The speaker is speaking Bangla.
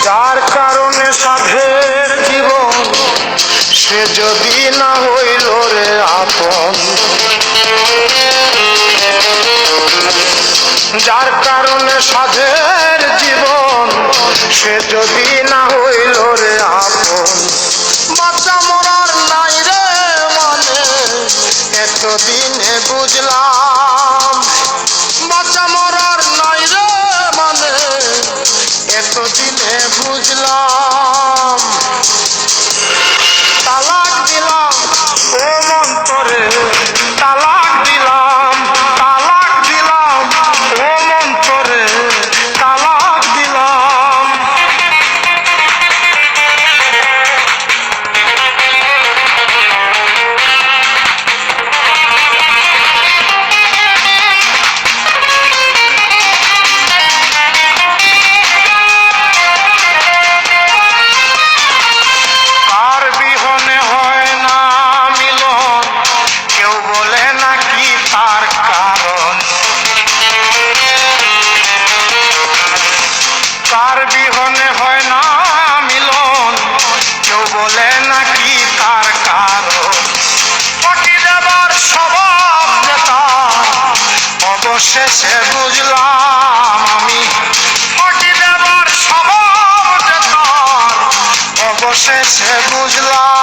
যার কারণে সাধের জীবন সে যদি না হইল রে আপন, যার কারণে সাধের জীবন সে যদি না হইল রে আপন, বাচ্চা মরার নাই রে মানে এতদিনে বুঝলাম, বাচ্চা মরার নাই রে মানে এতদিনে বুঝলাম। তালাক দিলাম ও মন্তরে, তালাক দিলাম, তালাক দিলাম ও মন্তরে, তালাক দিলাম। কার বিহনে হয় না মিলন, কেউ বলে নাকি তার কারণ, কার বিহনে হয় না মিলন, কেউ বলে নাকি তার কারণ, ফাঁকি দেবার স্বভাব যে তার অবশেষে বুঝলাম আমি, ফাঁকি দেবার স্বভাব যে তার অবশেষে বুঝলাম।